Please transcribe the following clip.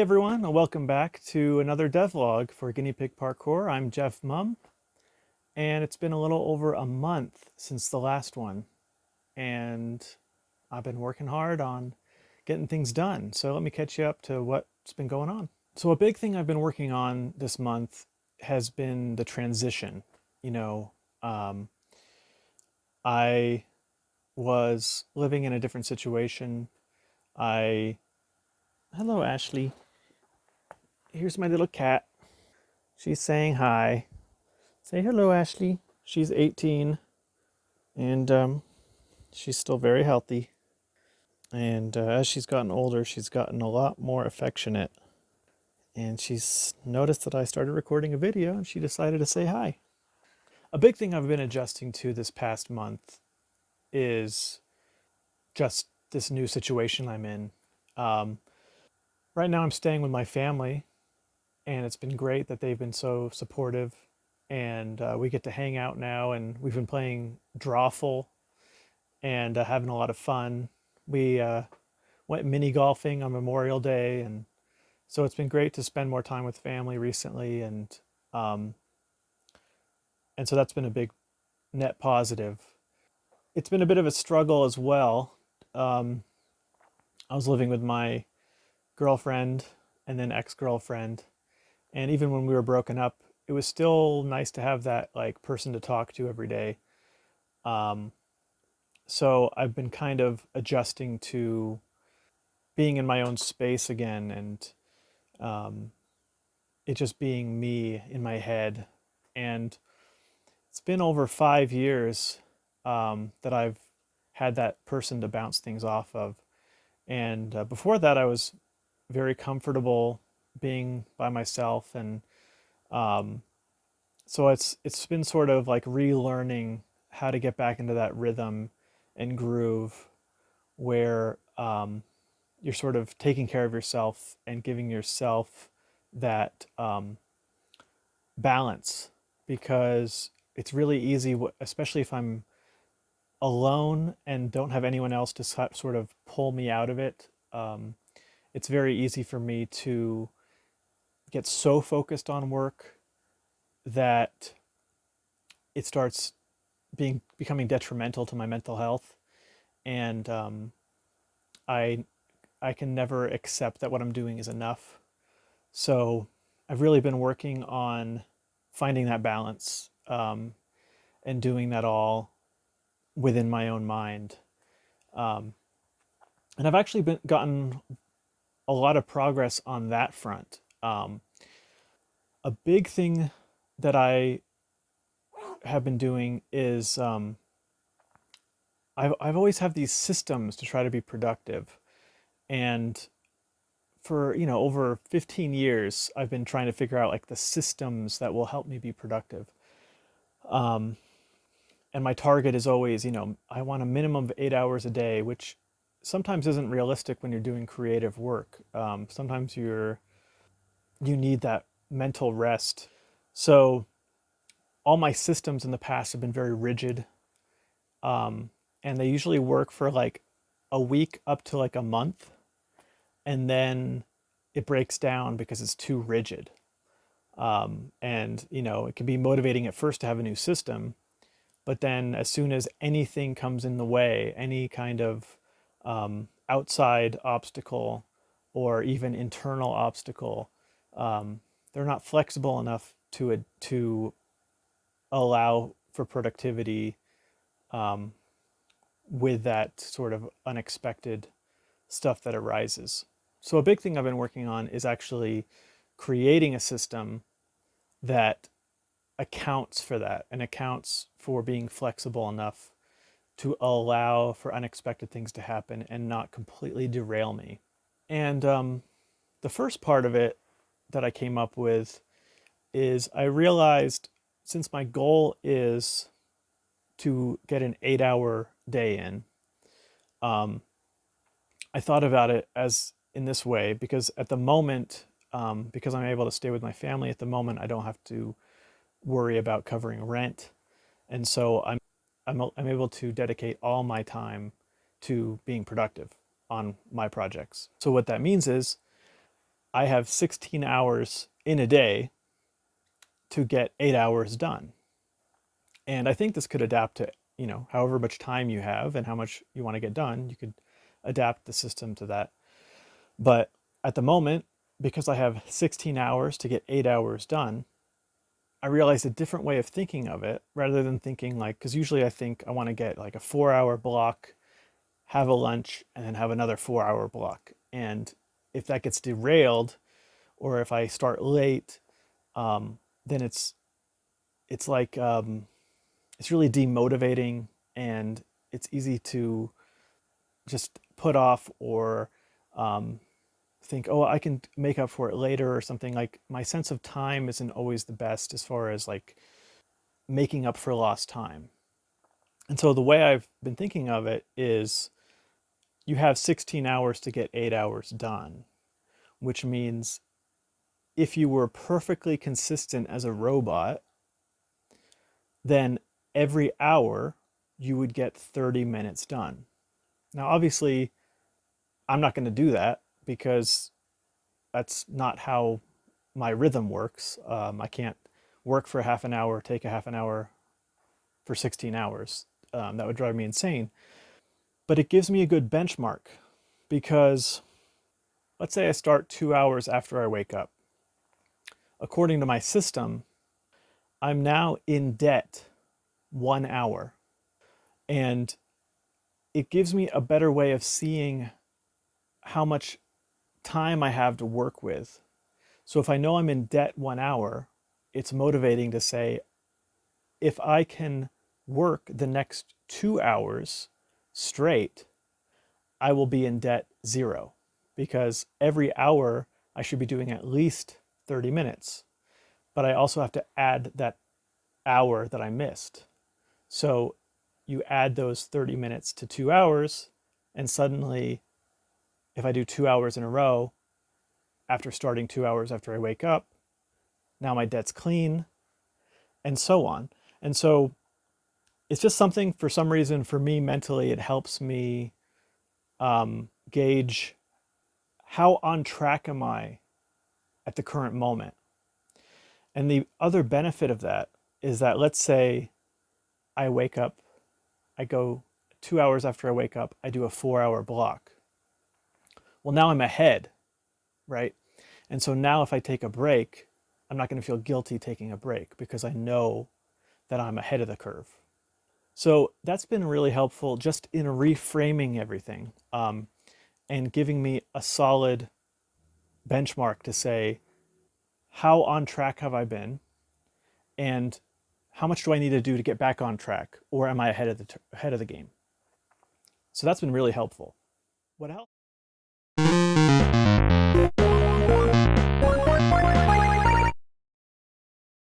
everyone, and welcome back to another devlog for Guinea Pig Parkour. I'm Jeff Mumm, and it's been a little over a month since the last one, and I've been working hard on getting things done. So let me catch you up to what's been going on. So a big thing I've been working on this month has been the transition. You know, um, I was living in a different situation. Hello, Ashley. Here's my little cat. She's saying hi. Say hello, Ashley. She's 18 and she's still very healthy. And as she's gotten older, she's gotten a lot more affectionate. And she's noticed that I started recording a video and she decided to say hi. A big thing I've been adjusting to this past month is just this new situation I'm in. Um, right now, I'm staying with my family, and it's been great that they've been so supportive. And we get to hang out now, and we've been playing Drawful and having a lot of fun. We went mini golfing on Memorial Day, and so it's been great to spend more time with family recently, um, and so that's been a big net positive. It's been a bit of a struggle as well. Um, I was living with my girlfriend and then ex-girlfriend, and even when we were broken up, it was still nice to have that like person to talk to every day. Um, so I've been kind of adjusting to being in my own space again, and um, it just being me in my head. And it's been over 5 years that I've had that person to bounce things off of. And before that, I was very comfortable being by myself, and um, so it's been sort of like relearning how to get back into that rhythm and groove where you're sort of taking care of yourself and giving yourself that balance, because it's really easy, especially if I'm alone and don't have anyone else to sort of pull me out of it. It's very easy for me to get so focused on work that it starts becoming detrimental to my mental health, and I I can never accept that what I'm doing is enough. So I've really been working on finding that balance, and doing that all within my own mind. Um, and I've actually gotten a lot of progress on that front. A big thing that I have been doing is I've always have these systems to try to be productive, and for over 15 years I've been trying to figure out like the systems that will help me be productive. Um, and my target is always, I want a minimum of 8 hours a day, which sometimes isn't realistic when you're doing creative work. Sometimes you need that mental rest. So all my systems in the past have been very rigid, um, and they usually work for like a week up to like a month, and then it breaks down because it's too rigid. And it can be motivating at first to have a new system, but then as soon as anything comes in the way, any kind of outside obstacle or even internal obstacle, um, they're not flexible enough to allow for productivity um, with that sort of unexpected stuff that arises. So a big thing I've been working on is actually creating a system that accounts for that and accounts for being flexible enough to allow for unexpected things to happen and not completely derail me. And the first part of it that I came up with is I realized, since my goal is to get an 8 hour day in, um, I thought about it as in this way, because at the moment, because I'm able to stay with my family at the moment, I don't have to worry about covering rent, and so I'm able to dedicate all my time to being productive on my projects. So what that means is I have 16 hours in a day to get 8 hours done. And I think this could adapt to, however much time you have and how much you want to get done. You could adapt the system to that. But at the moment, because I have 16 hours to get 8 hours done, I realized a different way of thinking of it, rather than thinking like, because usually I think I want to get like a 4-hour block, have a lunch, and then have another 4-hour block. And if that gets derailed, or if I start late, then it's like it's really demotivating, and it's easy to just put off, or think, oh, I can make up for it later or something. Like, my sense of time isn't always the best as far as like making up for lost time. And so the way I've been thinking of it is, you have 16 hours to get 8 hours done, which means if you were perfectly consistent as a robot, then every hour you would get 30 minutes done. Now, obviously, I'm not going to do that because that's not how my rhythm works. I can't work for half an hour, take a half an hour for 16 hours. That would drive me insane. But it gives me a good benchmark, because let's say I start 2 hours after I wake up. According to my system, I'm now in debt 1 hour. And it gives me a better way of seeing how much time I have to work with. So if I know I'm in debt 1 hour, it's motivating to say, if I can work the next 2 hours straight, I will be in debt 0, because every hour I should be doing at least 30 minutes. But I also have to add that hour that I missed. So you add those 30 minutes to 2 hours, and suddenly, if I do 2 hours in a row, after starting 2 hours after I wake up, now my debt's clean, and so on. And so it's just something, for some reason, for me mentally, it helps me gauge how on track am I at the current moment. And the other benefit of that is that, let's say I wake up, I go 2 hours after I wake up, I do a 4-hour block. Well, now I'm ahead, right? And so now if I take a break, I'm not going to feel guilty taking a break, because I know that I'm ahead of the curve. So that's been really helpful, just in reframing everything, and giving me a solid benchmark to say, how on track have I been, and how much do I need to do to get back on track, or am I ahead of the game? So that's been really helpful. What else?